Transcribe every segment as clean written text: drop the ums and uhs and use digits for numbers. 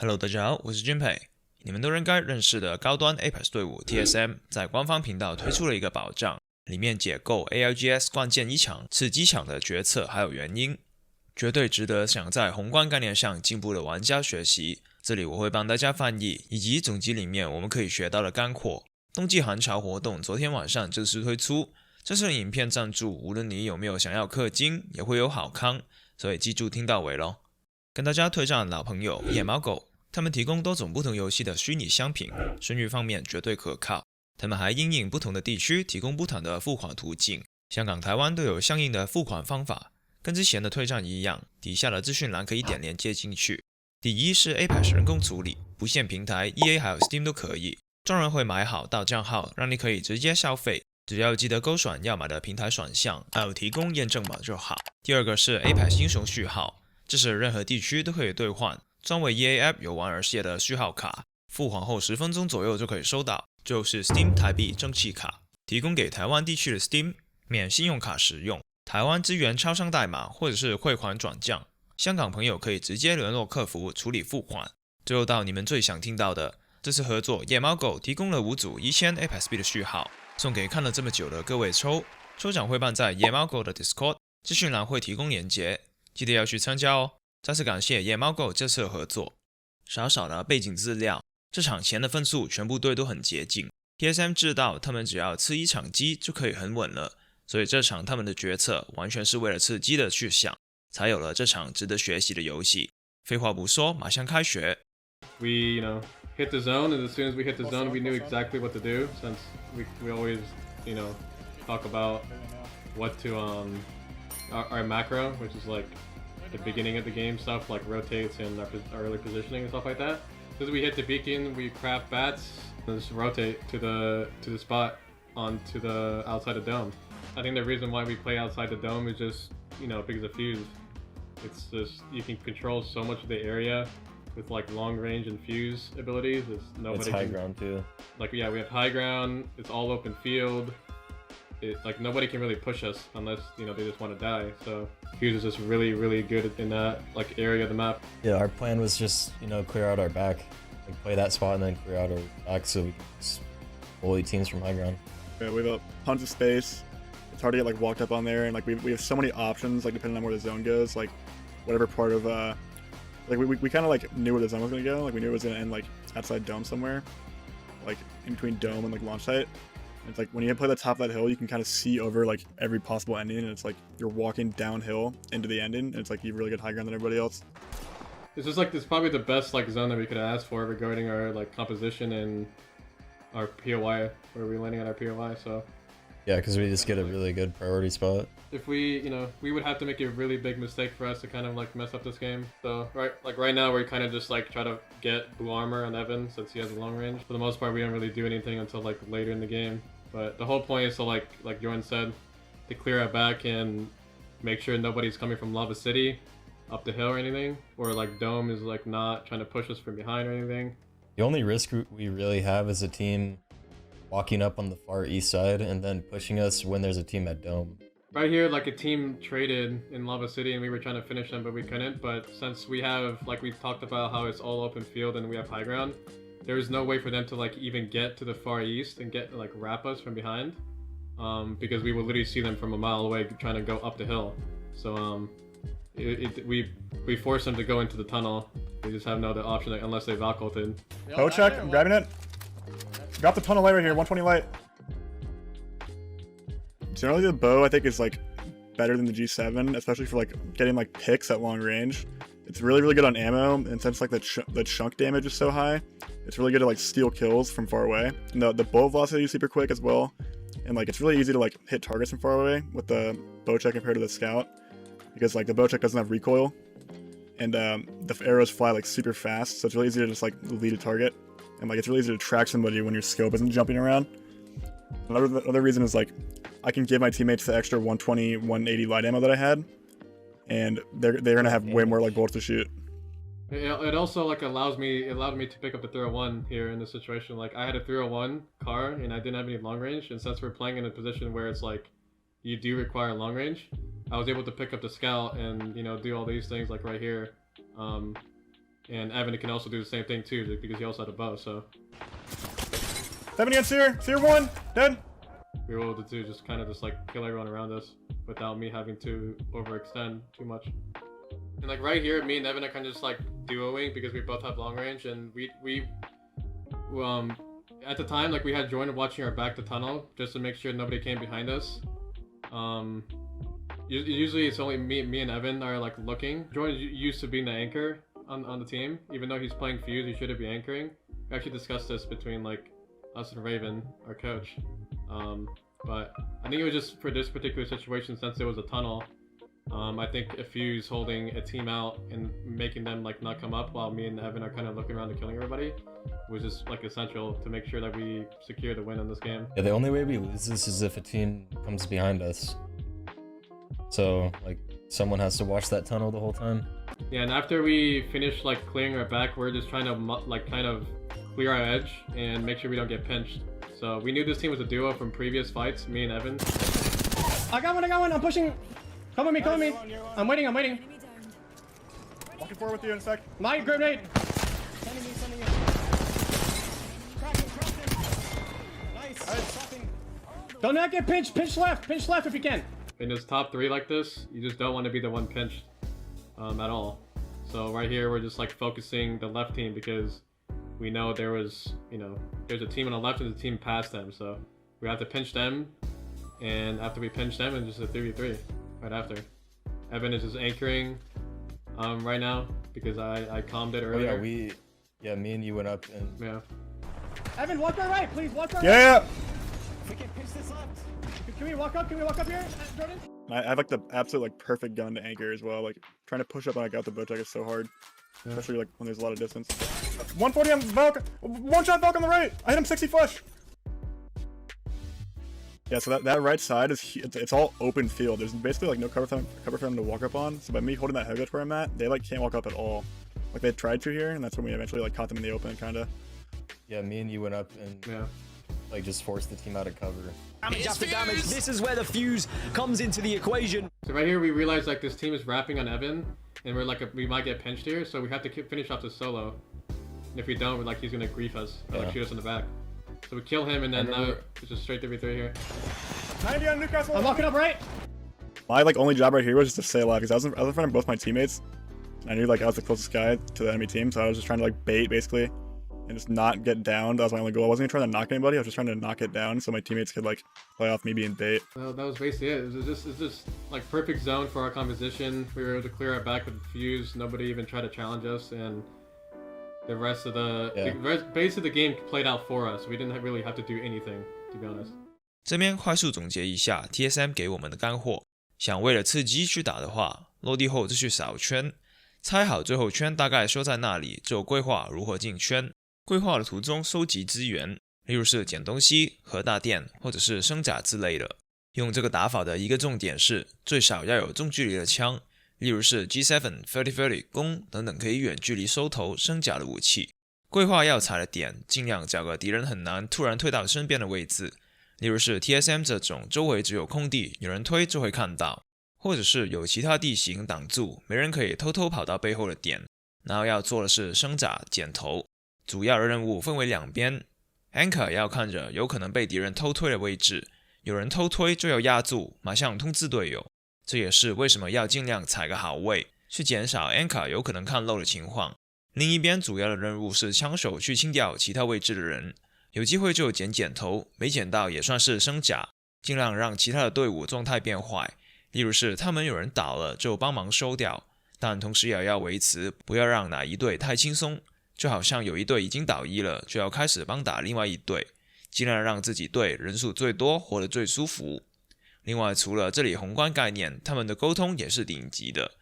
Hello， 大家好，我是君培。你们都应该认识的高端 Apex 队伍 Tsm 在官方频道推出了一个保障，里面解构 ALGS 关键一强刺激强的决策还有原因，绝对值得想在宏观概念上进步的玩家学习。这里我会帮大家翻译以及总结里面我们可以学到的干货。冬季寒潮活动昨天晚上正式推出，这次的影片赞助无论你有没有想要氪金也会有好康，所以记住听到尾咯。跟大家推荐老朋友野猫狗，他们提供多种不同游戏的虚拟商品，声誉方面绝对可靠。他们还因应不同的地区提供不同的付款途径，香港、台湾都有相应的付款方法。跟之前的推荐一样，底下的资讯栏可以点连接进去。第一是 Apex 人工处理，不限平台 ，EA 还有 Steam 都可以，专人会买好到账号，让你可以直接消费。只要记得勾选要买的平台选项，还有提供验证码就好。第二个是 Apex 英雄序号，这是任何地区都可以兑换，专为 EA App 游玩而写的序号卡，付款后10分钟左右就可以收到。最后是 Steam 台币蒸汽卡，提供给台湾地区的 Steam 免信用卡使用，台湾支援超商代码或者是汇款转账，香港朋友可以直接联络客服处理付款。最后到你们最想听到的，这次合作野猫狗提供了5组1000 Apex 币的序号，送给看了这么久的各位抽奖会办在野猫狗的 Discord， 资讯栏会提供连结，记得要去参加哦。再次感谢野猫狗这次的合作。少少的背景资料，这场前的分数全部队都很接近， Tsm 知道他们只要吃一场鸡就可以很稳了，所以这场他们的决策完全是为了吃鸡的去想，才有了这场值得学习的游戏。废话不说，马上开学。 We, hit the zone, and as soon as we hit the zone, we knew exactly what to do, since we always, talk about what to, our macro, which is like the beginning of the game stuff, like rotates and our early positioning and stuff like that. As soon as we hit the beacon, we craft bats and just rotate to the spot onto the outside the dome. I think the reason why we play outside the dome is just, because of fuse. It's just, you can control so much of the area with like long range and fuse abilities. It's high ground too. Like, yeah, we have high ground, it's all open field. Like nobody can really push us unless, they just want to die. So fuse is just really, really good in that like area of the map. Yeah, our plan was just, clear out our back, like play that spot and then clear out our back so we can just bully teams from high ground. Yeah, we have tons of space. It's hard to get like walked up on there, and like we have so many options, like depending on where the zone goes, like whatever part of like we kind of like knew where the zone was gonna go. Like we knew it was gonna end like outside dome somewhere, like in between dome and like launch site. And it's like when you play the top of that hill, you can kind of see over like every possible ending, and it's like you're walking downhill into the ending, and it's like you have really good high ground than everybody else. It's just like, this is probably the best like zone that we could ask for regarding our like composition and our POI, where we're landing at our POI. So yeah, because we just get a really good priority spot. If we, we would have to make a really big mistake for us to kind of like mess up this game. So right now we're kind of just like try to get blue armor on Evan since he has a long range. For the most part, we don't really do anything until like later in the game. But the whole point is to like Jordan said, to clear our back and make sure nobody's coming from Lava City up the hill or anything, or like Dome is like not trying to push us from behind or anything. The only risk we really have is a team walking up on the far east side and then pushing us when there's a team at Dome. Right here, like a team traded in Lava City and we were trying to finish them, but we couldn't. But since we have, like we talked about how it's all open field and we have high ground, there is no way for them to like even get to the far east and get like wrap us from behind, because we will literally see them from a mile away trying to go up the hill. So we force them to go into the tunnel. They just have no other option unless they Valk ulted. Bow check, I'm grabbing it. Got the tunnel light right here, 120 light. Generally the bow I think is like better than the G7, especially for like getting like picks at long range. It's really, really good on ammo, and since like the chunk damage is so high, it's really good to like steal kills from far away. And the bow velocity is super quick as well, and like it's really easy to like hit targets from far away with the bow check compared to the scout, because like the bow check doesn't have recoil, and the arrows fly like super fast, so it's really easy to just like lead a target, and like it's really easy to track somebody when your scope isn't jumping around. Another reason is like I can give my teammates the extra 120, 180 light ammo that I had, and they're gonna have way more like bullets to shoot. It also like allowed me to pick up the 301 here in this situation. Like I had a 301 car and I didn't have any long range, and since we're playing in a position where it's like you do require long range, I was able to pick up the scout and do all these things like right here, and Evan can also do the same thing too because he also had a bow. So 7 against Seer 1, dead. we were able to do just kind of just like kill everyone around us without me having to overextend too much. And like right here, me and Evan are kind of just like duoing because we both have long range, and we at the time like we had Jordan watching our back to tunnel just to make sure nobody came behind us. Usually it's only me and Evan are like looking. Jordan used to being the anchor on the team, even though he's playing Fuse, he shouldn't be anchoring. We actually discussed this between like us and Raven, our coach. But I think it was just for this particular situation, since there was a tunnel. I think if Fuse holding a team out and making them like not come up while me and Evan are kind of looking around and killing everybody was just like essential to make sure that we secure the win in this game. Yeah, the only way we lose this is if a team comes behind us. So like someone has to watch that tunnel the whole time. Yeah, and after we finish like clearing our back, we're just trying to like kind of clear our edge and make sure we don't get pinched. So we knew this team was a duo from previous fights, me and Evan. I got one, I'm pushing. Come with me. I'm waiting. Walking forward with you in a sec. My grenade. Sending it. Nice. Don't not get pinched. Pinch left if you can. In this top 3 like this, you just don't want to be the one pinched at all. So right here, we're just like focusing the left team because we know there's a team on the left and a team past them. So we have to pinch them, and after we pinch them, it's just a 3v3 right after. Evan is just anchoring right now because I calmed it earlier. Oh yeah, me and you went up and Yeah. Evan, walk our right, please. Walk our right. Yeah. We can pitch this left. Can we walk up here, Jordan? I have like the absolute like perfect gun to anchor as well. Like trying to push up when I got the bow check is so hard, especially like when there's a lot of distance. 140 on Valk, one shot Valk on the right. I hit him 60 flush. Yeah, so that right side is it's all open field. There's basically like no cover for them to walk up on. So by me holding that heavy where I'm at, they like can't walk up at all. Like they tried to here, and that's when we eventually like caught them in the open, kind of. yeah, me and you went up and like just forced the team out of cover. Damage after damage. This is where the fuse comes into the equation. So right here, we realize like this team is wrapping on Evan, and we're like we might get pinched here, so we have to finish off the solo. And if we don't, we're like he's gonna grief us, or like shoot us in the back. So we kill him, and then now it's just straight 3v3 here. 90 on Newcastle. I'm walking up right. My like only job right here was just to stay alive because I was in front of both my teammates. I knew like I was the closest guy to the enemy team, so I was just trying to like bait basically and just not get down. That was my only goal. I wasn't even trying to knock anybody. I was just trying to knock it down so my teammates could like play off me being bait. Well, that was basically it. It's just like perfect zone for our composition. We were able to clear our back with the fuse. Nobody even tried to challenge us, and the rest of the base of the game played out for us. We didn't really have to do anything, to be honest. 这边快速总结一下 TSM 给我们的干货。想为了刺激去打的话，落地后就去扫圈，猜好最后圈大概收在那里，就规划如何进圈。规划的途中收集资源，例如是捡东西、核大电或者是升甲之类的。用这个打法的一个重点是，最少要有中距离的枪，例如是 G7、30-30、弓等等可以远距离收头升甲的武器。规划要踩的点，尽量找个敌人很难突然推到身边的位置，例如是 TSM 这种周围只有空地，有人推就会看到，或者是有其他地形挡住，没人可以偷偷跑到背后的点。然后要做的是升甲、剪头。主要的任务分为两边 ，Anchor 要看着有可能被敌人偷推的位置，有人偷推就要压住，马上通知队友。这也是为什么要尽量踩个好位，去减少 Anchor 有可能看漏的情况。另一边主要的任务是枪手去清掉其他位置的人，有机会就剪头，没捡到也算是升甲，尽量让其他的队伍状态变坏。例如是他们有人倒了就帮忙收掉，但同时也要维持不要让哪一队太轻松。就好像有一队已经倒1了，就要开始帮打另外一队，尽量让自己队人数最多，活得最舒服。另外，除了这里宏观概念，他们的沟通也是顶级的，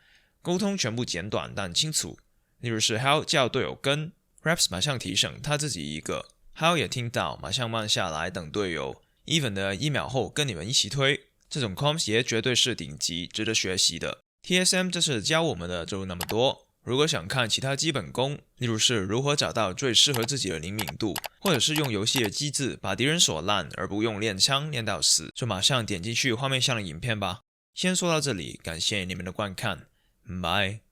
沟通全部简短但清楚。例如是 How 叫队友跟 Raps 马上提醒他自己一个 How 也听到，马上慢下来等队友 Even 的1秒后跟你们一起推，这种 comms 也绝对是顶级，值得学习的。TSM 这次教我们的就那么多。如果想看其他基本功，例如是如何找到最适合自己的灵敏度，或者是用游戏的机制把敌人锁烂，而不用练枪练到死，就马上点进去画面上的影片吧。先说到这里，感谢你们的观看，拜。